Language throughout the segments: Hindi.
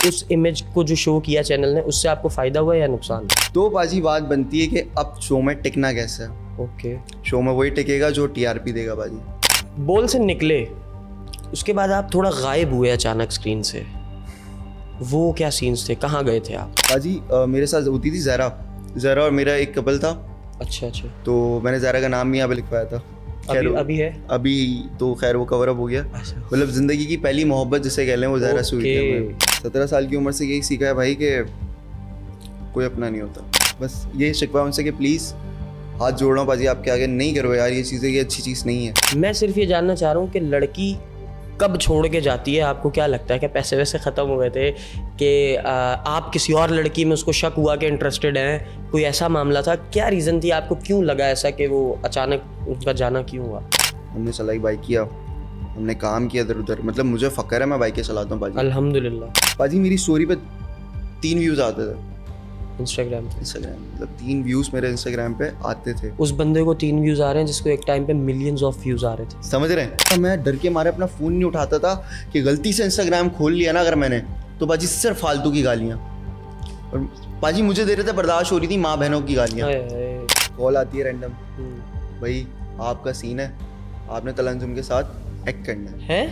उस इमेज को जो शो किया चैनल ने, उससे आपको फ़ायदा हुआ या नुकसान? तो बाजी बात बनती है कि अब शो में टिकना कैसे है। ओके, शो में वही टिकेगा जो टीआरपी देगा बाजी। बोल से निकले, उसके बाद आप थोड़ा गायब हुए अचानक स्क्रीन से, वो क्या सीन्स थे, कहाँ गए थे आप? बाजी मेरे साथ होती थी ज़रा और मेरा एक कपल था। अच्छा अच्छा, तो मैंने ज़रा का नाम भी यहाँ पे लिखवाया था। अभी है? अभी तो खैर वो कवर अप हो गया। अच्छा। मतलब ज़िंदगी की पहली मोहब्बत जिसे कह लें वो ज़रा से हुई थी हमें। 17 साल की उम्र से यही सीखा है भाई कि कोई अपना नहीं होता। बस ये शिकवा उनसे कि प्लीज़ हाथ जोड़ रहा हूँ बाजी आपके आगे, नहीं करो यार ये चीज़ें, ये अच्छी चीज़ नहीं है। मैं सिर्फ ये जानना चाह रहा हूँ कि लड़की कब छोड़ के जाती है? आपको क्या लगता है कि पैसे वैसे ख़त्म हो गए थे कि आप किसी और लड़की में उसको शक हुआ कि इंटरेस्टेड हैं, कोई ऐसा मामला था? क्या रीज़न थी, आपको क्यों लगा ऐसा कि वो अचानक उनका जाना क्यों हुआ? हमने चलाई बाइक किया, हमने काम किया इधर उधर। मतलब मुझे फ़क्र है मैं बाइकें चलाता हूँ बाजी। अल्हम्दुलिल्लाह। बाजी मेरी स्टोरी पे 3 व्यूज़ आते थे इंस्टाग्राम मतलब 3 व्यूज़ मेरे इंस्टाग्राम पे आते थे। उस बंदे को 3 व्यूज़ आ रहे हैं जिसको एक टाइम पे मिलियंस ऑफ व्यूज़ आ रहे थे। समझ रहे हैं? तो मैं डर के मारे अपना फ़ोन नहीं उठाता था कि गलती से इंस्टाग्राम खोल लिया ना अगर मैंने, तो बाजी सिर्फ फालतू की गालियाँ। और बाजी मुझे दे रहे थे, बर्दाश्त हो रही थी माँ बहनों की गालियाँ। कॉल आती है रैंडम, भाई आपका सीन है, आपने तलंजुम के साथ एक्ट करना है।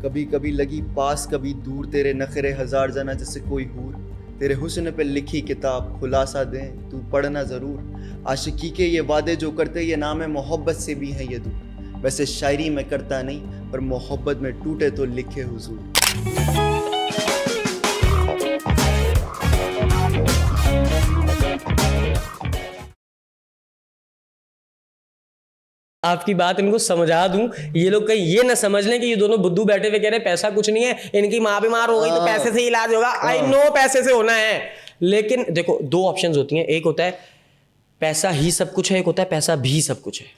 कभी कभी लगी पास कभी दूर, तेरे नखरे हजार जना जैसे कोई हूर, तेरे हुस्न पे लिखी किताब खुलासा दें तू पढ़ना ज़रूर, आशिकी के ये वादे जो करते ये नाम है मोहब्बत से भी है ये दूर, वैसे शायरी में करता नहीं पर मोहब्बत में टूटे तो लिखे हुजूर। आपकी बात इनको समझा दूं, ये लोग कहीं ये ना समझ लें कि ये दोनों बुद्धू बैठे हुए कह रहे हैं पैसा कुछ नहीं है, इनकी माँ बीमार हो गई तो पैसे से इलाज होगा। आई नो पैसे से होना है, लेकिन देखो 2 ऑप्शंस होती हैं, एक होता है पैसा ही सब कुछ है, एक होता है पैसा भी सब कुछ है।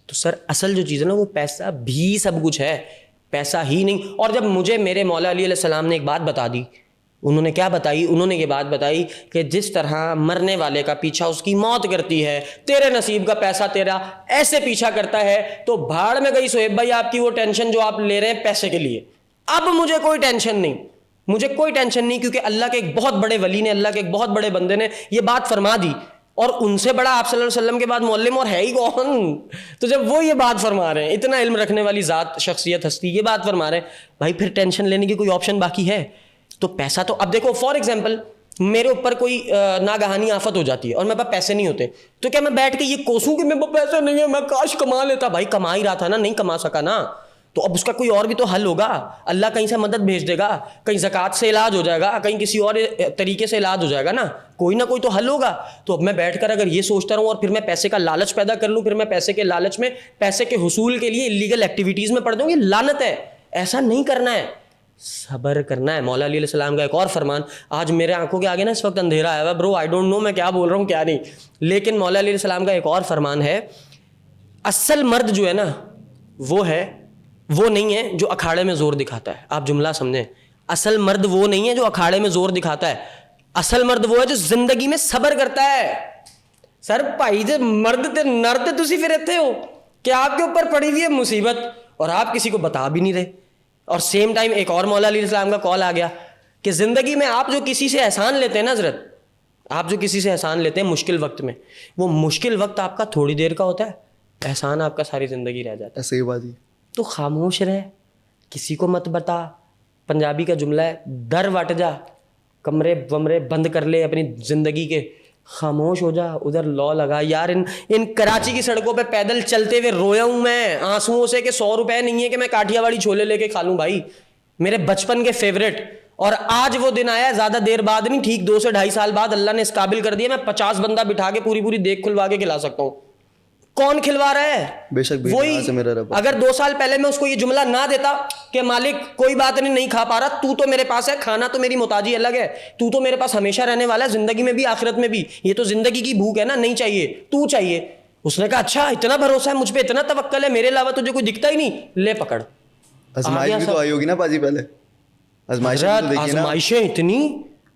तो सर असल जो चीज़ है ना वो पैसा भी सब कुछ है, पैसा ही नहीं। और जब मुझे मेरे मौला अली अलैहि सलाम ने एक बात बता दी, उन्होंने क्या बताई? उन्होंने ये बात बताई कि जिस तरह मरने वाले का पीछा उसकी मौत करती है, तेरे नसीब का पैसा तेरा ऐसे पीछा करता है। तो भाड़ में गई सोहेब भाई आपकी वो टेंशन जो आप ले रहे हैं पैसे के लिए। अब मुझे कोई टेंशन नहीं, मुझे कोई टेंशन नहीं, क्योंकि अल्लाह के एक बहुत बड़े वली ने, अल्लाह के एक बहुत बड़े बंदे ने ये बात फरमा दी। और उनसे बड़ा आप सल्लल्लाहु अलैहि वसल्लम के बाद मुअल्लिम और है ही कौन? तो जब वो ये बात फरमा रहे हैं, इतना इल्म रखने वाली ज़ात, शख्सियत, हस्ती ये बात फरमा रहे हैं, भाई फिर टेंशन लेने की कोई ऑप्शन बाकी है? तो पैसा तो अब देखो, फॉर एग्जाम्पल मेरे ऊपर कोई नागहानी आफत हो जाती है और मेरे पास पैसे नहीं होते, तो क्या मैं बैठ के ये कोसूं कि मेरे पास पैसे नहीं है, मैं काश कमा लेता? भाई कमा ही रहा था ना, नहीं कमा सका ना, तो अब उसका कोई और भी तो हल होगा। अल्लाह कहीं से मदद भेज देगा, कहीं ज़कात से इलाज हो जाएगा, कहीं किसी और तरीके से इलाज हो जाएगा ना कोई तो हल होगा। तो अब मैं बैठकर अगर ये सोचता रहूँ और फिर मैं पैसे का लालच पैदा कर लूँ, फिर मैं पैसे के लालच में, पैसे के हुसूल के लिए इलीगल एक्टिविटीज़ में पड़ जाऊँ, ये लानत है। ऐसा नहीं करना है, सब्र करना है। मौला अली अलैहिस्सलाम का एक और फरमान, आज मेरे आंखों के आगे ना इस वक्त अंधेरा आया हुआ ब्रो, आई डोंट नो मैं क्या बोल रहा हूँ क्या नहीं, लेकिन मौला अली अलैहिस्सलाम का एक और फरमान है, असल मर्द जो है ना वो नहीं है जो अखाड़े में जोर दिखाता है। आप जुमला समझें, असल मर्द वो नहीं है जो अखाड़े में जोर दिखाता है, असल मर्द वो है जो जिंदगी में सब्र करता है। सर भाई जो मर्द ते नर्द तुसी फिर इत्थे हो कि आपके ऊपर पड़ी हुई है मुसीबत और आप किसी को बता भी नहीं रहे। और सेम टाइम एक और मौला अली अलैहिस्सलाम का कॉल आ गया कि ज़िंदगी में आप जो किसी से एहसान लेते हैं ना हज़रत, आप जो किसी से एहसान लेते हैं मुश्किल वक्त में, वो मुश्किल वक्त आपका थोड़ी देर का होता है, एहसान आपका सारी ज़िंदगी रह जाता है। सही बात है। तो खामोश रहे, किसी को मत बता। पंजाबी का जुमला है, दर वट जा, कमरे वमरे बंद कर ले अपनी ज़िंदगी के, खामोश हो जा, उधर लॉ लगा। यार इन कराची की सड़कों पे पैदल चलते हुए रोया हूँ मैं आंसुओं से कि 100 रुपए नहीं है कि मैं काठियावाड़ी छोले लेके खा लूँ भाई, मेरे बचपन के फेवरेट। और आज वो दिन आया, ज़्यादा देर बाद नहीं, ठीक 2 से 2.5 साल बाद अल्लाह ने इस काबिल कर दिया, मैं 50 बंदा बिठा के पूरी देख खुलवा के खिला सकता हूँ। कौन खिलवा रहा है? बेशक वही। अगर 2 साल पहले मैं उसको ये जुमला ना देता कि मालिक कोई बात नहीं खा पा रहा, तू तो मेरे पास है, खाना तो मेरी मोहताजी अलग है, तू तो मेरे पास हमेशा रहने वाला है, जिंदगी में भी आखिरत में भी, ये तो जिंदगी की भूख है ना, नहीं चाहिए, तू चाहिए। उसने कहा अच्छा इतना भरोसा है मुझ पे, इतना तवक्कल है, मेरे अलावा तुझे कोई दिखता ही नहीं, ले पकड़। आजमाइश भी तो आई होगी ना बाजी, पहले आजमाइशें इतनी,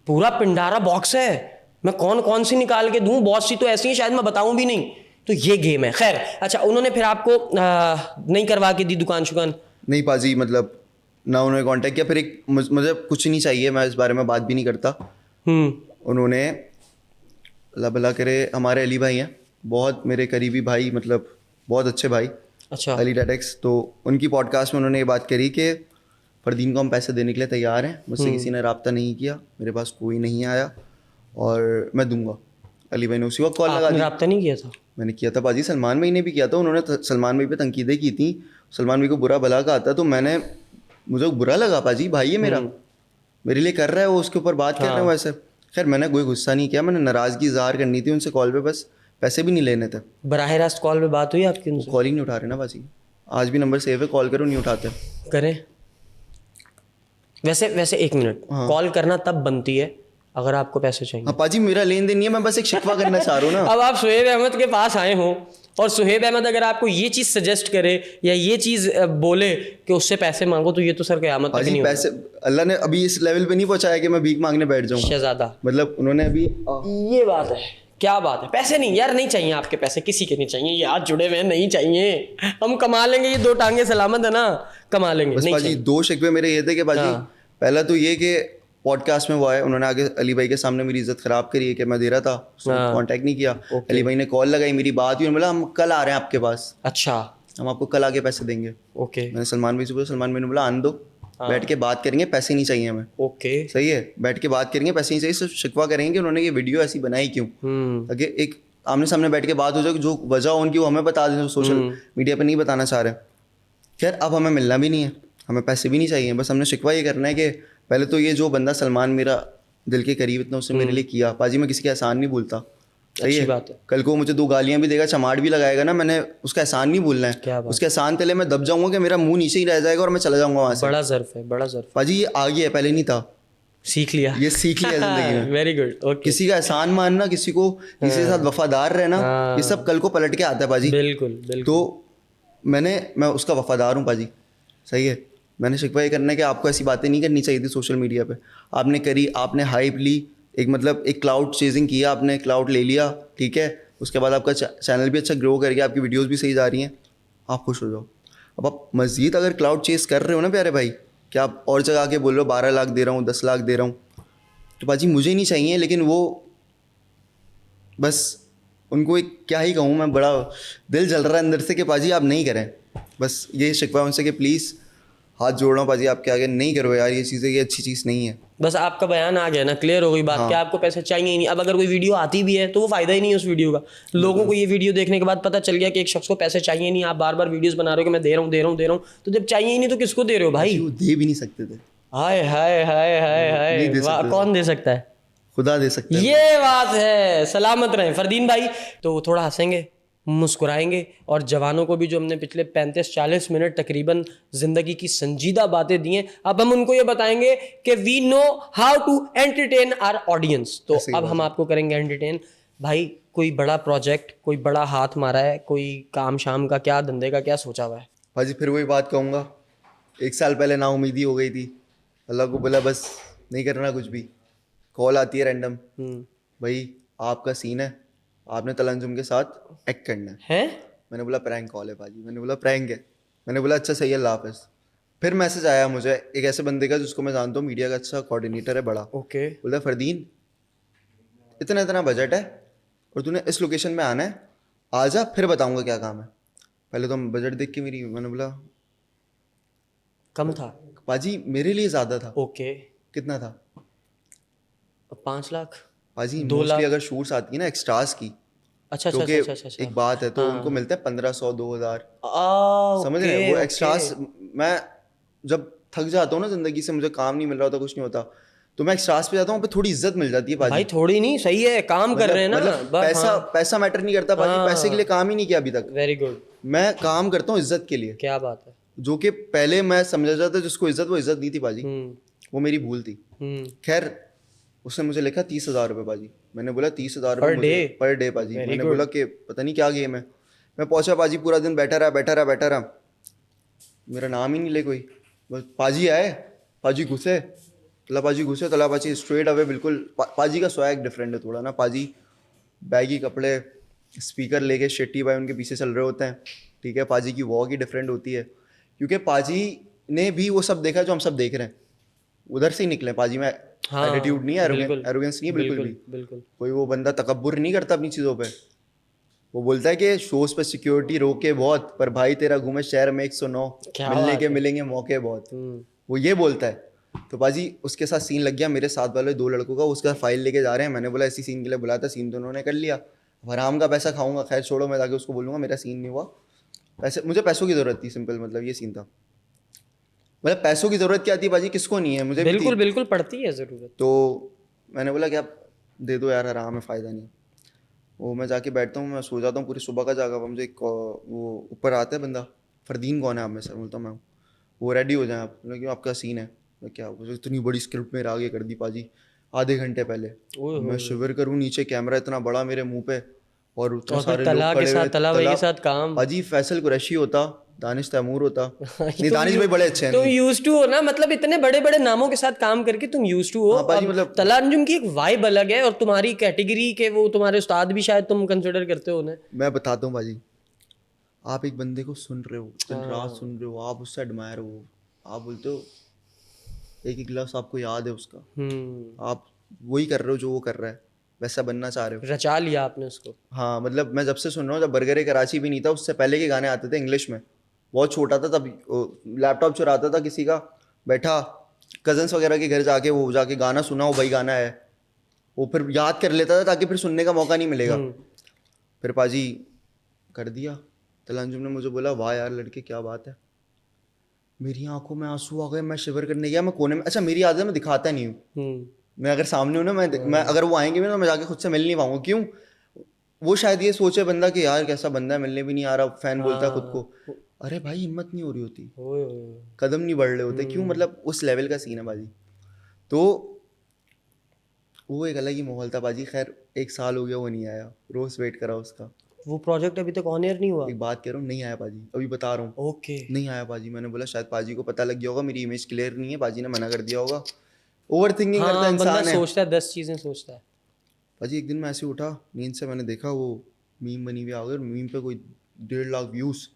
पूरा पिंडारा बॉक्स है, मैं कौन सी निकाल के दूं, बहुत सी तो ऐसी हैं शायद मैं बताऊं भी नहीं। तो ये गेम है। खैर अच्छा, उन्होंने फिर आपको नहीं करवा के दी दुकान शुकान? नहीं पाजी, मतलब ना उन्होंने कांटेक्ट किया। फिर एक मुझे कुछ नहीं चाहिए, मैं इस बारे में बात भी नहीं करता। उन्होंने अल्लाह भला करे, हमारे अली भाई हैं, बहुत मेरे करीबी भाई, मतलब बहुत अच्छे भाई, अच्छा। अली टैटेक्स। तो उनकी पॉडकास्ट में उन्होंने ये बात करी कि फरदीन को हम पैसे देने के लिए तैयार हैं, मुझसे किसी ने रब्ता नहीं किया, मेरे पास कोई नहीं आया और मैं दूंगा। अली भाई ने उसी वक्त कॉल लगा दी। रब्ता नहीं किया था? मैंने किया था भाजी, सलमान भाई ने भी किया था। उन्होंने सलमान भाई पे तनकीदें की थी, सलमान भाई को बुरा भला कहा था। तो मुझे बुरा लगा पाजी, भाई है मेरा, मेरे लिए कर रहा है वो, उसके ऊपर बात कर रहे हैं वैसे। खैर मैंने कोई गुस्सा नहीं किया, मैंने नाराज़गी इज़हार करनी थी उनसे कॉल पे, बस पैसे भी नहीं लेने थे। बराह रास्त कॉल पे बात हुई आपकी उनसे? कॉल ही नहीं उठा रहे ना बाजी, आज भी नंबर सेव है, कॉल करो नहीं उठाते। करें। वैसे 1 मिनट, कॉल करना तब बनती है अगर आपको पैसे चाहिए। हाँ पाजी, मेरा लेन देन नहीं है, मैं बस एक शिकवा करना चाह रहा हूँ ना। अब आप सुहेब अहमद के पास आए हो और सुहेब अहमद अगर आपको ये चीज़ सजेस्ट करे या ये चीज़ बोले कि उससे पैसे मांगो, तो ये तो सर क़यामत तक नहीं पैसे अल्लाह ने अभी इस लेवल पे नहीं पहुंचाया कि मैं भीख मांगने बैठ जाऊँ। शहजादा, मतलब उन्होंने अभी ये बात है, क्या बात है। पैसे नहीं यार, नहीं चाहिए आपके पैसे, किसी के नहीं चाहिए, ये हाथ जुड़े हुए हैं, नहीं चाहिए, हम कमा लेंगे, ये 2 टांगे सलामत है ना, कमा लेंगे। बस पाजी 2 शिकवे मेरे ये थे कि पाजी पहला तो ये कि पॉडकास्ट में वो आए, उन्होंने आगे अली भाई के सामने मेरी इज्जत खराब करी है कि मैं दे रहा था, कांटेक्ट नहीं किया। अली भाई ने कॉल लगाई, मेरी बात हुई, बोला हम कल आ रहे हैं आपके पास। अच्छा, हम आपको कल आके पैसे देंगे। ओके। मैंने सलमान भाई से बोला, सलमान भाई ने बोला आन दो, बैठ के बात करेंगे, पैसे नहीं चाहिए हमें। ओके, सही है, बैठ के बात करेंगे, पैसे नहीं चाहिए। सिर्फ शिकवा करेंगे कि उन्होंने ये वीडियो ऐसी बनाई क्यों, ताकि एक आमने सामने बैठ के बात हो जाए, जो वजह हो उनकी वो हमें बता दें, जो सोशल मीडिया पर नहीं बताना चाह रहे। खैर अब हमें मिलना भी नहीं है, हमें पैसे भी नहीं चाहिए, बस हमने शिकवा ये करना है कि पहले तो ये जो बंदा सलमान मेरा दिल के करीब इतना उसने मेरे लिए किया, पाजी मैं किसी का एहसान नहीं भूलता। सही है, बात है। कल को मुझे 2 गालियां भी देगा, चमाट भी लगाएगा ना, मैंने उसका एहसान नहीं भूलना है। उसके एहसान तले मैं दब जाऊंगा कि मेरा मुंह नीचे ही रह जाएगा और मैं चला जाऊंगा वहां से। बड़ा ज़र्फ है, बड़ा ज़र्फ। पाजी ये आ गया है, पहले नहीं था, सीख लिया, ये सीख लिया जिंदगी में। Very good, okay. किसी का एहसान मानना, किसी के साथ वफादार रहना, ये सब कल को पलट के आता है पाजी। बिल्कुल बिल्कुल। तो मैं उसका वफादार हूँ पाजी। सही है, मैंने शिकवा ये करना है कि आपको ऐसी बातें नहीं करनी चाहिए थी सोशल मीडिया पे, आपने करी, आपने हाइप ली, एक मतलब एक क्लाउड चेजिंग किया, आपने क्लाउड ले लिया, ठीक है। उसके बाद आपका चैनल भी अच्छा ग्रो कर गया, आपकी वीडियोस भी सही जा रही हैं, आप खुश हो जाओ। अब आप मज़ीद अगर क्लाउड चेज कर रहे हो ना प्यारे भाई, कि आप और जगह आके बोल रहे हो 12 लाख दे रहा हूँ, 10 लाख दे रहा हूँ, तो बाजी मुझे नहीं चाहिए, लेकिन वो बस उनको एक क्या ही कहूँ मैं, बड़ा दिल जल रहा है अंदर से कि पाजी आप नहीं करें। बस ये शिकवा उनसे कि प्लीज़ हाथ जोड़ रहा हूँ पाजी आपके आगे, नहीं करो यार ये चीज़ें, ये अच्छी चीज़ नहीं है। बस आपका बयान आ गया ना, क्लियर हो गई बात। क्या आपको पैसे चाहिए ही नहीं। अब अगर कोई वीडियो आती भी है तो वो फायदा ही नहीं है उस वीडियो का। लोगों को ये वीडियो देखने के बाद पता चल गया कि एक शख्स को पैसे चाहिए नहीं, आप बार बार वीडियोस बना रहे हो कि मैं दे रहा हूँ, तो जब चाहिए ही नहीं तो किसको दे रहे हो भाई? वो दे भी नहीं सकते थे। हाय हाय हाय हाय हाय, कौन दे सकता है? खुदा दे सकता है। ये बात है, सलामत रहें फरदीन भाई। तो थोड़ा हंसेंगे, मुस्कुराएंगे और जवानों को भी, जो हमने पिछले 35-40 मिनट तकरीबन ज़िंदगी की संजीदा बातें दी हैं, अब हम उनको ये बताएंगे कि we know how to entertain our audience. तो अब हम आपको करेंगे एंटरटेन। भाई कोई बड़ा प्रोजेक्ट, कोई बड़ा हाथ मारा है, कोई काम शाम का, क्या धंधे का क्या सोचा हुआ है? भाजी फिर वही बात कहूँगा, 1 साल पहले नाउमीदी हो गई थी, अल्लाह को बोला बस नहीं करना कुछ भी, कॉल आती है रैंडम, भाई आपका सीन है, आपने तलंजुम के साथ एक्ट करना है। मैंने बोला प्रैंक कॉल है भाजी, मैंने बोला प्रैंक है, मैंने बोला अच्छा सही है, अल्लाह हाफ़िज़। फिर मैसेज आया मुझे एक ऐसे बंदे का जिसको मैं जानता हूँ, मीडिया का अच्छा कोऑर्डिनेटर है बड़ा, ओके। बोला फरदीन इतना इतना बजट है और तूने इस लोकेशन में आना है, आ जा, फिर बताऊँगा क्या काम है। पहले तो बजट देख के मैंने बोला कम था पाजी, मेरे लिए ज़्यादा था। ओके। कितना था? 5 लाख पाजी। मोस्टली अगर शूट्स आती है ना एक्स्ट्रास की, अच्छा क्योंकि एक बात है, तो उनको मिलता है 1500-2000, समझ रहे हैं वो एक्स्ट्रास। मैं जब थक जाता हूँ ना जिंदगी से, मुझे काम नहीं मिल रहा होता, कुछ नहीं होता, तो मैं एक्स्ट्रास पे जाता हूँ, पे थोड़ी इज्जत मिल जाती है भाई। थोड़ी नहीं, सही है, काम कर रहे हैं ना, पैसा मैटर नहीं करता भाई, पैसे के लिए काम ही नहीं किया अभी तक। Very good. मैं काम करता हूँ इज्जत के लिए। क्या बात है। जो कि पहले मैं समझा जाता जिसको इज्जत, वो इज्जत नहीं थी बाजी, वो मेरी भूल थी। खैर उसने मुझे लिखा 30,000 रुपये बाजी। मैंने बोला 30,000 रुपये पर डे बाजी। मैंने बोला कि पता नहीं क्या गेम है। मैं पहुंचा बाजी, पूरा दिन बैठा रहा, मेरा नाम ही नहीं ले कोई। बस पाजी आए, पाजी घुसे, तला पाजी स्ट्रेट अवे, बिल्कुल पाजी का स्वैग डिफरेंट है थोड़ा ना। पाजी बैगी कपड़े, स्पीकर लेके शेट्टी भाई उनके पीछे चल रहे होते हैं, ठीक है। पाजी की वॉक ही डिफरेंट होती है, क्योंकि पाजी ने भी वो सब देखा जो हम सब देख रहे हैं, उधर से ही निकले पाजी में। हाँ, एटीट्यूड नहीं है, बिल्कुल, एरोगेंस नहीं है बिल्कुल भी। बिल्कुल कोई वो बंदा तकब्बुर नहीं करता अपनी चीज़ों पे। वो बोलता है कि शोज पे सिक्योरिटी रोके बहुत, पर भाई तेरा घूमे शहर में 109, क्या मिलने बात के मिलेंगे मौके बहुत, वो ये बोलता है। तो पाजी उसके साथ सीन लग गया मेरे साथ वाले 2 लड़कों का, उसका फाइल लेके जा रहे हैं। मैंने बोला इसी सीन के लिए बुलाया था, सीन तो उन्होंने कर लिया, हराम का पैसा खाऊंगा। खैर छोड़ो, मैं जाके उसको बोलूँगा मेरा सीन नहीं हुआ, पैसे, मुझे पैसों की ज़रूरत थी, सिंपल मतलब ये सीन था। मतलब पैसों की ज़रूरत क्या थी पाजी, किसको नहीं है, मुझे भी थी। बिल्कुल बिल्कुल पड़ती है ज़रूरत। तो मैंने बोला कि आप दे दो यार, आराम है, फ़ायदा नहीं। वो मैं जाके बैठता हूँ, मैं सो जाता हूँ, पूरी सुबह का जागा हुआ। मुझे वो ऊपर आता है बंदा, फरदीन कौन है आप में सर, बोलता हूँ मैं हूँ। वो रेडी हो जाए आप, क्यों आपका सीन है। मैं क्या, इतनी बड़ी स्क्रिप्ट मेरे आगे कर दी पाजी आधे घंटे पहले। मैं शिवर करूँ, नीचे कैमरा इतना बड़ा मेरे मुंह पे, और उतने सारे लोग तला के खड़े साथ, हुए। तला भाई के साथ काम। पाजी फैसल कुरैशी होता, दानिश तैमूर होता। नहीं, दानिश भाई बड़े अच्छे हैं। तुम यूज्ड टू हो ना, मतलब इतने बड़े बड़े नामों के साथ काम करके तुम यूज्ड टू हो। हाँ पाजी, अब मतलब तला अंजुम की एक वाइब अलग है, और तुम्हारी कैटेगरी के वो तुम्हारे उस्ताद भी शायद तुम कंसिडर करते हो उन्हें। मैं बताता हूँ पाजी, आप एक बंदे को सुन रहे हो, दिन रात सुन रहे हो, आप उससे एडमायर हो, आप बोलते हो एक एक लफ्ज़ आपको याद है उसका, आप वही कर रहे हो जो वो कर रहा है, वैसा बनना चाह रहे हो। रचा लिया आपने उसको। हाँ, मतलब मैं जब से सुन रहा हूँ, जब बर्गर कराची भी नहीं था, उससे पहले के गाने आते थे इंग्लिश में। बहुत छोटा था तब, लैपटॉप चुराता था किसी का, बैठा कजन्स वगैरह के घर जाके, वो जाके गाना सुना, वो भाई गाना है, वो फिर याद कर लेता था ताकि फिर सुनने का मौका नहीं मिलेगा। फिर पाजी कर दिया। तला अंजुम ने मुझे बोला वाह यार लड़के क्या बात है। मेरी आंखों में आंसू आ गए, मैं शिवर करने गया, मैं कोने में। अच्छा मेरी आदत है मैं दिखाता नहीं हूँ, मैं अगर सामने हूँ ना, मैं अगर वो आएंगे भी ना, मैं जाके खुद से मिल नहीं पाऊंगा। क्यों? वो शायद ये सोचे बंदा कि यार कैसा बंदा है, मिलने भी नहीं आ रहा, फैन बोलता है खुद को। अरे भाई हिम्मत नहीं हो रही होती, कदम नहीं बढ़ रहे होते। क्यों? मतलब उस लेवल का सीन है बाजी। तो वो एक अलग ही माहौल था बाजी। खैर 1 साल हो गया वो नहीं आया, रोज वेट करा उसका। वो प्रोजेक्ट अभी तक ऑन एयर नहीं हुआ। एक बात कह रहा हूँ, नहीं आया पाजी, अभी बता रहा हूँ। ओके। नहीं आया पाजी। मैंने बोला शायद पाजी को पता लग गया होगा मेरी इमेज क्लियर नहीं है, पाजी ने मना कर दिया होगा। ओवर थिंकिंग करता हाँ, इंसान बंदा है। सोचता है 10 चीजें सोचता है। पाजी एक दिन मैं ऐसे उठा नींद से, मैंने देखा वो मीम बनी हुई आ गई, और मीम पे कोई 1.5 लाख व्यूज़।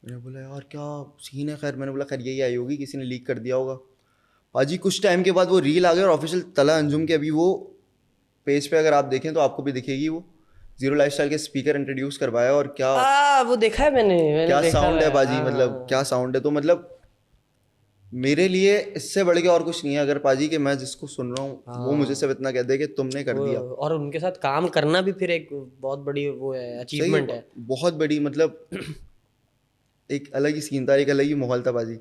मैंने बोला यार क्या सीन है। खैर मैंने बोला खैर यही आई होगी, किसी ने लीक कर दिया होगा। पाजी कुछ टाइम के बाद वो रील आ गई, और ऑफिशियल तला अंजुम के अभी वो पेज पे अगर आप देखें तो आपको भी दिखेगी, वो जीरो लाइफस्टाइल के स्पीकर इंट्रोड्यूस करवाया। और क्या वो देखा है मैंने क्या देखा साउंड है पाजी, हाँ, मतलब क्या साउंड है। तो मतलब मेरे लिए इससे बढ़ के और कुछ नहीं है अगर पाजी के मैं जिसको सुन रहा हूँ वो मुझे सिर्फ इतना कह दे कि तुमने कर दिया। और उनके साथ काम करना भी फिर एक बहुत बड़ी वो है, अचीवमेंट है। बहुत बड़ी, मतलब एक अलग ही सीन था, एक अलग ही माहौल था पाजी।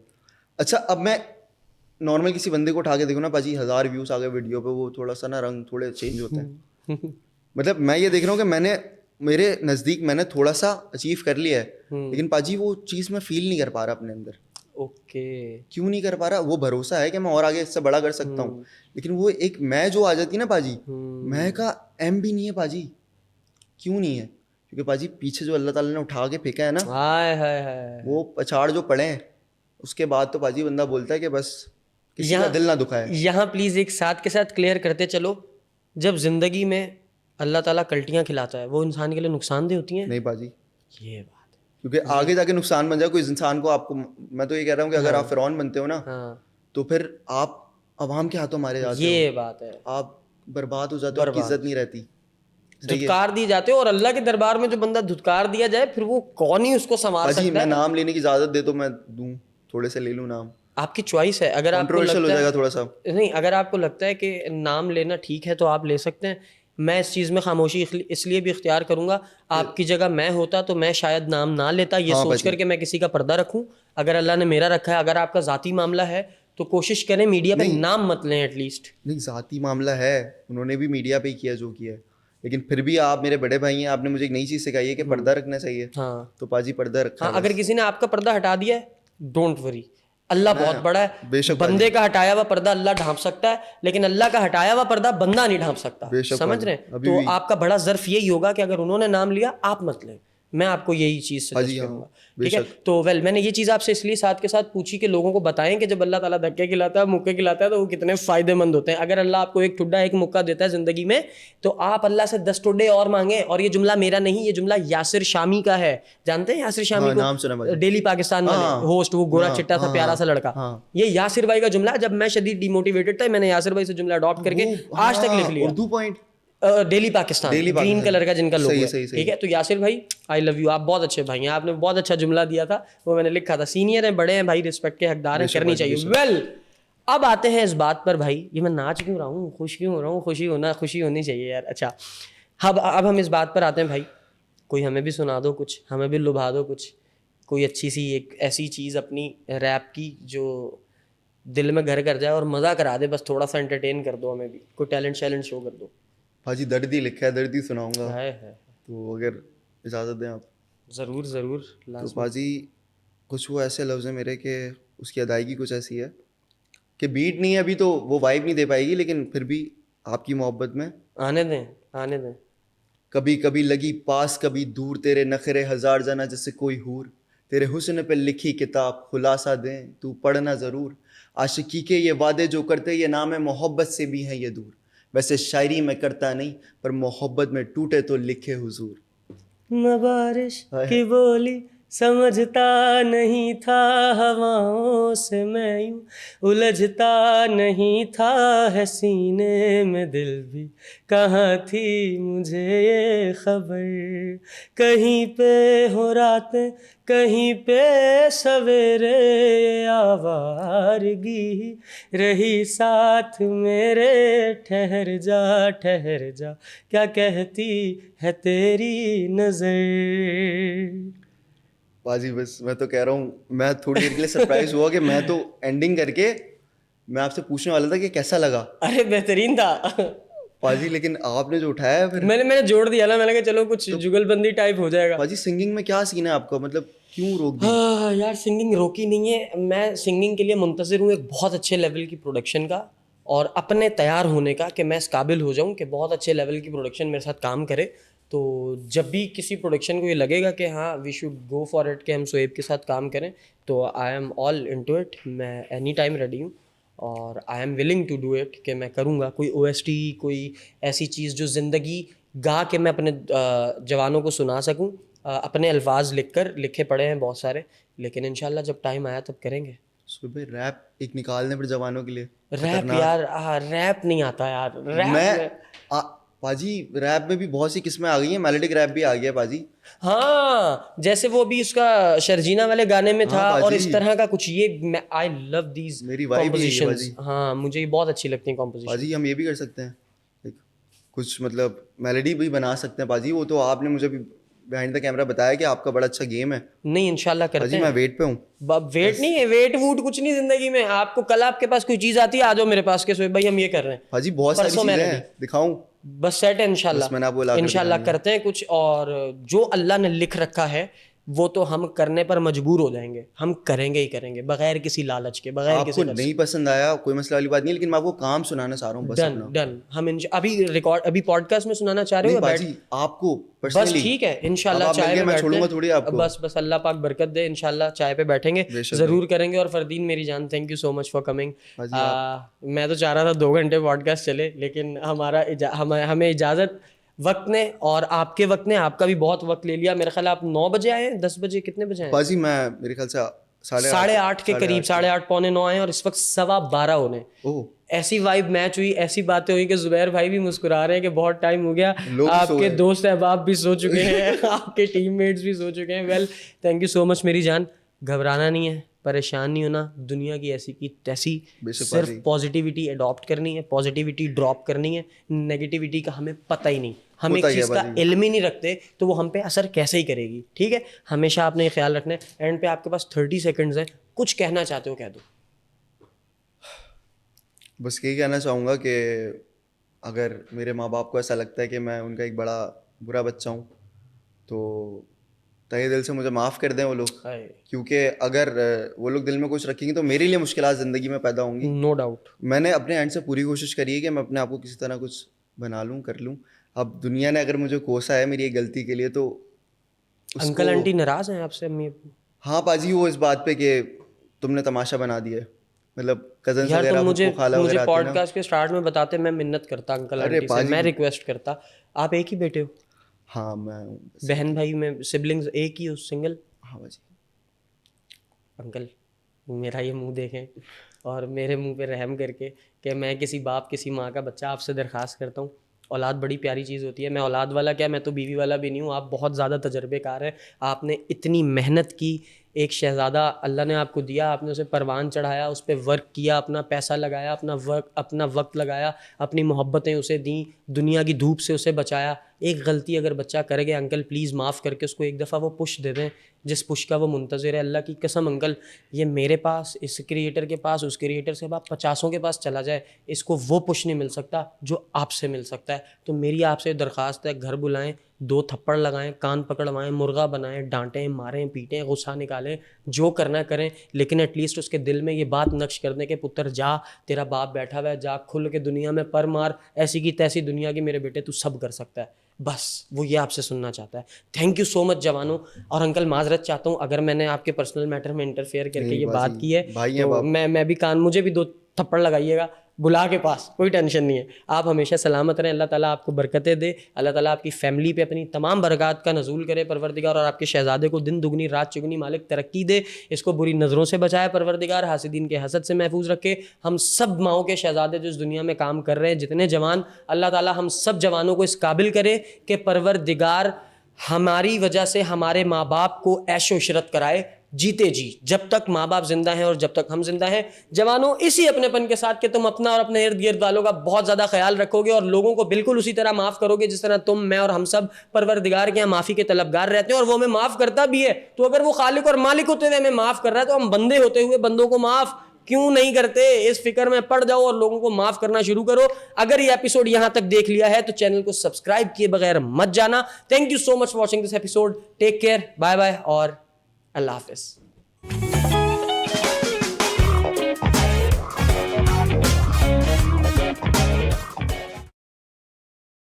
अच्छा अब मैं नॉर्मल किसी बंदे को उठा के देखूँ ना पाजी, 1000 व्यूज़ आ गए वीडियो पे, वो थोड़ा सा ना रंग थोड़े चेंज होते हैं। मतलब मैं ये देख रहा हूँ कि मैंने मेरे नज़दीक मैंने थोड़ा सा अचीव कर लिया है, लेकिन पाजी वो चीज़ मैं फील नहीं कर पा रहा अपने अंदर। ओके। क्यों नहीं कर पा रहा? वो भरोसा है कि मैं और आगे इससे बड़ा कर सकता हूँ, लेकिन वो एक मैं जो आ जाती है ना पाजी, मैं का एम भी नहीं है पाजी। क्यों नहीं है? क्योंकि पाजी पीछे जो अल्लाह ताला ने उठा के फेंका है ना, हाय हाय हाय, वो पछाड़ जो पड़े हैं, उसके बाद तो पाजी बंदा बोलता है कि बस किसी का दिल ना दुखाए। यहाँ प्लीज एक साथ के साथ क्लियर करते चलो, जब जिंदगी में अल्लाह ताला कल्टियाँ खिलाता है वो इंसान के लिए नुकसानदेह होती हैं? नहीं पाजी, ये बात है। क्योंकि आगे जाके नुकसान बन जाए कोई इंसान को। आपको मैं तो ये कह रहा हूँ कि अगर आप फिरौन बनते हो ना, तो फिर आप अवाम के हाथों मारे जाते हो। ये बात है, आप बर्बाद हो जाते हो, आपकी इज्जत नहीं रहती, धुतकार दी जाते हो। और अल्लाह के दरबार में जो बंदा धुतकार दिया जाए, फिर वो कौन ही उसको संभाल सकता है। मैं नाम लेने की इजाजत दे तो मैं दूं, थोड़े से ले लूं नाम, आपकी चॉइस है। अगर आपको कंट्रोवर्शियल हो जाएगा थोड़ा सा। नहीं, अगर आपको लगता है कि नाम लेना ठीक है तो आप ले सकते हैं। मैं इस चीज़ में खामोशी इसलिए भी इख्तियार करूंगा, आपकी जगह मैं होता तो मैं शायद नाम ना लेता, ये सोच करके मैं किसी का पर्दा रखूं। अगर अल्लाह ने मेरा रखा है, अगर आपका ज़ाती मामला है तो कोशिश करें मीडिया पे नाम मत लें एटलीस्ट। नहीं, ज़ाती मामला है, उन्होंने भी मीडिया पे ही किया जो किया है, लेकिन फिर भी आप मेरे बड़े भाई हैं, आपने मुझे एक नई चीज़ सिखाई है कि पर्दा रखना चाहिए। हाँ, तो पाजी पर्दा रखा। हाँ, अगर किसी ने आपका पर्दा हटा दिया है, डोंट वरी, अल्लाह बहुत बड़ा है। बेशक बंदे का हटाया हुआ पर्दा अल्लाह ढांप सकता है, लेकिन अल्लाह का हटाया हुआ पर्दा बंदा नहीं ढांप सकता। समझ रहे हैं? तो आपका बड़ा ज़र्फ यही होगा कि अगर उन्होंने नाम लिया आप मत लें, मैं आपको यही चीज़ हाँ सजेस्ट जी, हाँ, करूँगा, ठीक है। बेशक। तो मैंने ये चीज़ आपसे इसलिए साथ के साथ पूछी कि लोगों को बताएं कि जब अल्लाह ताला धक्के खिलाता है, मुक्के खिलाता है, तो वो कितने फ़ायदेमंद होते हैं। अगर अल्लाह आपको एक ठुड्डा एक मुक्का देता है ज़िंदगी में, तो आप अल्लाह से 10 ठुड्डे और मांगे। और ये जुमला मेरा नहीं, ये जुमला यासिर शामी का है। जानते हैं यासिर शामी हाँ, को? नाम सुना भाई। डेली पाकिस्तान वाले हाँ, होस्ट, वो गोरा हाँ, चिट्टा सा हाँ, प्यारा सा लड़का। हाँ। ये यासिर भाई का जुमला, जब मैं शदीद डिमोटिवेटेड था, मैंने यासिर भाई से जुमला अडॉप्ट करके आज तक लिख लिया। Urdu point, daily Pakistan, daily green Pakistan. Colour का जिनका लोगो सही, है, सही, सही। ठीक है। तो यासिर भाई, आई लव यू, आप बहुत अच्छे भाई हैं, आपने बहुत अच्छा जुमला दिया था, वो मैंने लिखा था। सीनियर हैं, बड़े हैं भाई, रिस्पेक्ट के हकदार हैं, करनी चाहिए। वेल, अब आते हैं इस बात पर भाई, ये मैं नाच क्यों रहा हूँ, खुश क्यों हो रहा हूँ, खुशी होनी चाहिए यार। अच्छा, अब हम इस बात पर आते हैं भाई, कोई हमें भी सुना दो कुछ, हमें भी लुभा दो कुछ, कोई अच्छी सी एक ऐसी चीज़ अपनी रैप की जो दिल में घर कर जाए और मज़ा करा दे, बस थोड़ा सा एंटरटेन कर दो हमें भी, कोई टैलेंट शैलेंट शो कर दो। भाजी दर्द ही लिखा है, दर्द ही सुनाऊंगा। है तो अगर इजाज़त दें आप। ज़रूर ज़रूर। तो भाजी कुछ वो ऐसे लफ्ज़ हैं मेरे कि उसकी अदायगी कुछ ऐसी है कि बीट नहीं है अभी, तो वो वाइब नहीं दे पाएगी, लेकिन फिर भी आपकी मोहब्बत में आने दें, आने दें। कभी कभी लगी पास कभी दूर, तेरे नखरे हजार जना जैसे कोई हूर, तेरे हुस्न पे लिखी किताब खुलासा दें तू पढ़ना ज़रूर, आशिकी के ये वादे जो करते ये नाम है मोहब्बत से भी हैं ये दूर, वैसे शायरी में करता नहीं पर मोहब्बत में टूटे तो लिखे हुजूर। मैं बारिश की बोली समझता नहीं था, हवाओं से मैं यूं उलझता नहीं था, है सीने में दिल भी कहाँ थी मुझे ये खबर, कहीं पे हो रातें कहीं पे सवेरे, आवारगी रही साथ मेरे, ठहर जा क्या कहती है तेरी नजर। बाजी बस मैं तो कह रहा हूँ, मैं थोड़ी देर के लिए सरप्राइज हुआ कि मैं तो एंडिंग करके मैं आपसे पूछने वाला था कि कैसा लगा। अरे बेहतरीन था पाजी, लेकिन आपने जो उठाया फिर मैंने जोड़ दिया ना, मैंने कहा चलो कुछ जुगलबंदी टाइप हो जाएगा। पाजी सिंगिंग में क्या सीन है आपका, मतलब क्यों रोक दी? हाँ यार, सिंगिंग रोकी नहीं है, मैं सिंगिंग के लिए मुंतज़िर हूँ एक बहुत अच्छे लेवल की प्रोडक्शन का, और अपने तैयार होने का कि मैं इस काबिल हो जाऊँ कि बहुत अच्छे लेवल की प्रोडक्शन मेरे साथ काम करे। तो जब भी किसी प्रोडक्शन को ये लगेगा कि हाँ we should go for it, कि हम शोएब के साथ काम करें, तो I am all into it, मैं एनी टाइम रेडी हूँ और I am willing to do it, कि मैं करूँगा कोई OST, कोई ऐसी चीज़ जो ज़िंदगी गा के मैं अपने जवानों को सुना सकूँ। अपने अल्फाज लिखे पड़े हैं बहुत सारे, लेकिन इंशाल्लाह जब टाइम आया तब करेंगे। सुबह रैप एक निकालने पर जवानों के लिए रैप यार, रैप नहीं आता यार, पाजी रैप में भी बहुत सी किस्में आ गई हैं, मेलोडिक रैप भी आ गया पाजी। हाँ, जैसे वो भी उसका शर्जीना वाले गाने में था, हाँ, और इस तरह का कुछ, ये आई लव दीज मेरी वाइब ही है ये कॉम्पोजिशंस। हाँ, मुझे ये बहुत अच्छी लगती हैं कॉम्पोजिशन। पाजी हम ये भी कर सकते हैं, एक कुछ मतलब मेलोडी भी बना सकते हैं पाजी। वो तो आपने मुझे भी बिहाइंड द कैमरा बताया कि आपका बड़ा अच्छा गेम है। नहीं, इंशाल्लाह करते पाजी हैं। मैं वेट पे हूँ। वेट नहीं है, वेट वूट कुछ नहीं जिंदगी में। आपको कल आपके पास कोई चीज आती है, आ जाओ मेरे पास के शोएब भाई हम ये कर रहे हैं। पाजी बहुत सारी परसों मैं चीजें ready। हैं, दिखाऊं? बस सेट है इंशाल्लाह। बस मैंने आपको ला कर इंशाल्लाह दिखानी है। करते हैं कुछ, और जो अल्लाह ने लिख रखा है वो तो हम करने पर मजबूर हो जाएंगे, हम करेंगे ही करेंगे, बगैर किसी लालच के, बगैर किसी आपको नहीं पसंद आया कोई मसला वाली बात नहीं, लेकिन मैं आपको काम सुनाना चाह रहा हूँ बस डन अपना। डन। हम अभी पॉडकास्ट में सुनाना चाह रहे हो? नहीं पाजी आपको बस पर्सनली। ठीक है, इंशाल्लाह चाय पे मैं छोड़ूंगा बैठते थोड़ी हैं। आपको। बस अल्लाह पाक बरकत दे, इंशाल्लाह चाय पे बैठेंगे, बेशक जरूर करेंगे। और फरदीन मेरी जान, thank you so much for coming. पाजी मैं तो चाह रहा था 2 घंटे पॉडकास्ट चले, लेकिन हमें इजाज़त वक्त ने और आपके वक्त ने, आपका भी बहुत वक्त ले लिया। मेरे ख्याल आप 9 बजे आए हैं, 10 बजे, कितने बजे आए? पाजी मैं मेरे ख्याल से 8:30 के करीब, 8:30 पौने 9 आए, और इस वक्त 12:15 होने। ओह, ऐसी वाइब मैच हुई, ऐसी बातें हुई कि जुबैर भाई भी मुस्कुरा रहे हैं कि बहुत टाइम हो गया, लोग भी सो आपके गए। दोस्त अहबाब भी सो चुके हैं आपके टीममेट्स भी सो चुके हैं। Well, thank you so much मेरी जान। घबराना नहीं है, परेशान नहीं होना, दुनिया की ऐसी की तैसी, बेशक सिर्फ बाजी। पॉजिटिविटी अडॉप्ट करनी है, पॉजिटिविटी ड्रॉप करनी है। नेगेटिविटी का हमें पता ही नहीं, हम एक होता ही है चीज़ का बाजी। इल्म ही नहीं रखते, तो वो हम पे असर कैसे ही करेगी। ठीक है, हमेशा आपने ये ख्याल रखना है। एंड पे आपके पास 30 सेकंड्स हैं, कुछ कहना चाहते हो कह दो। बस यही कहना चाहूँगा कि अगर मेरे माँ बाप को ऐसा लगता है कि मैं उनका एक बड़ा बुरा बच्चा हूँ, तो तहे दिल से मुझे माफ़ कर दें वो लोग, क्योंकि अगर वो लोग दिल में कुछ रखेंगे तो मेरे लिए मुश्किलात ज़िंदगी में पैदा होंगी। No doubt. मैंने अपने एंड से पूरी कोशिश करी है कि मैं अपने आप को किसी तरह कुछ बना लूँ, कर लूँ। अब दुनिया ने अगर मुझे कोसा है मेरी एक गलती के लिए, तो अंकल आंटी नाराज हैं आपसे, अम्मी अब्बू? हाँ पाजी, वो इस बात पे कि तुमने तमाशा बना दिया है, मतलब कजन यार वगैरह, तुम मुझे खाला मुझे वगैरह आती है ना। पॉडकास्ट के स्टार्ट में बताते, मैं मिन्नत करता अंकल अरे आंटी से, पाजी, मैं रिक्वेस्ट करता। आप एक ही बेटे हो? हाँ मैं, बहन भाई में सिबलिंग्स एक ही हो, सिंगल? हाँ पाजी। अंकल मेरा ये मुंह देखें और मेरे मुंह पे रहम करके कि मैं किसी बाप किसी माँ का बच्चा आपसे दरख्वास्त करता हूँ, औलाद बड़ी प्यारी चीज़ होती है। मैं औलाद वाला क्या, मैं तो बीवी वाला भी नहीं हूँ। आप बहुत ज़्यादा तजर्बेकार हैं, आपने इतनी मेहनत की, एक शहज़ादा अल्लाह ने आपको दिया, आपने उसे परवान चढ़ाया, उस पर वर्क किया, अपना पैसा लगाया, अपना वक्त लगाया, अपनी मोहब्बतें उसे दी, दुनिया की धूप से उसे बचाया। एक गलती अगर बच्चा करेगा अंकल, प्लीज़ माफ़ करके उसको एक दफ़ा वो पुश दे दें जिस पुश का वो मुंतज़िर है। अल्लाह की कसम अंकल, ये मेरे पास, इस क्रिएटर के पास, उस क्रिएटर से आप 50 के पास चला जाए, इसको वो पुश नहीं मिल सकता जो आपसे मिल सकता है। तो मेरी आपसे दरख्वास्त है, घर बुलाएं, 2 थप्पड़ लगाएं, कान पकड़वाएं, मुर्गा बनाएं, डांटें, मारें, पीटें, गुस्सा निकालें, जो करना करें, लेकिन एटलीस्ट उसके दिल में ये बात नक्श कर दें कि पुत्र जा, तेरा बाप बैठा हुआ है, जा खुल के दुनिया में पर मार, ऐसी की तैसी दुनिया की मेरे बेटे, तू सब कर सकता है। बस वो ये आपसे सुनना चाहता है। थैंक यू सो मच जवानों। और अंकल माजरत चाहता हूँ अगर मैंने आपके पर्सनल मैटर में इंटरफेयर करके ये बात की है, तो मैं भी कान, मुझे भी 2 थप्पड़ लगाइएगा बुला के पास, कोई टेंशन नहीं है। आप हमेशा सलामत रहें, अल्लाह ताला आपको बरकतें दे, अल्लाह ताला आपकी फैमिली पे अपनी तमाम बरक़ात का नज़ूल करे परवरदिगार, और आपके शहज़ादे को दिन दुगनी रात चुगनी मालिक तरक्की दे, इसको बुरी नज़रों से बचाए परवरदिगार, हासिदीन के हसद से महफूज रखे। हम सब माओं के शहज़ादे जो इस दुनिया में काम कर रहे हैं, जितने जवान, अल्लाह ताला हम सब जवानों को इस काबिल करे कि परवरदिगार हमारी वजह से हमारे माँ बाप को ऐशो इशरत कराए जीते जी, जब तक माँ बाप जिंदा हैं और जब तक हम जिंदा हैं। जवानों, इसी अपनेपन के साथ कि तुम अपना और अपने इर्द गिर्द वालों का बहुत ज़्यादा ख्याल रखोगे और लोगों को बिल्कुल उसी तरह माफ़ करोगे जिस तरह तुम, मैं और हम सब परवरदिगार के यहाँ माफ़ी के तलबगार रहते हैं, और वो हमें माफ़ करता भी है। तो अगर वो खालिक और मालिक होते हुए हमें माफ़ कर रहा है, तो हम बंदे होते हुए बंदों को माफ़ क्यों नहीं करते? इस फिक्र में पड़ जाओ और लोगों को माफ़ करना शुरू करो। अगर ये एपिसोड यहाँ तक देख लिया है तो चैनल को सब्सक्राइब किए बगैर मत जाना। Thank you so much for watching this episode. Take care, bye bye और अल्लाह हाफिज़।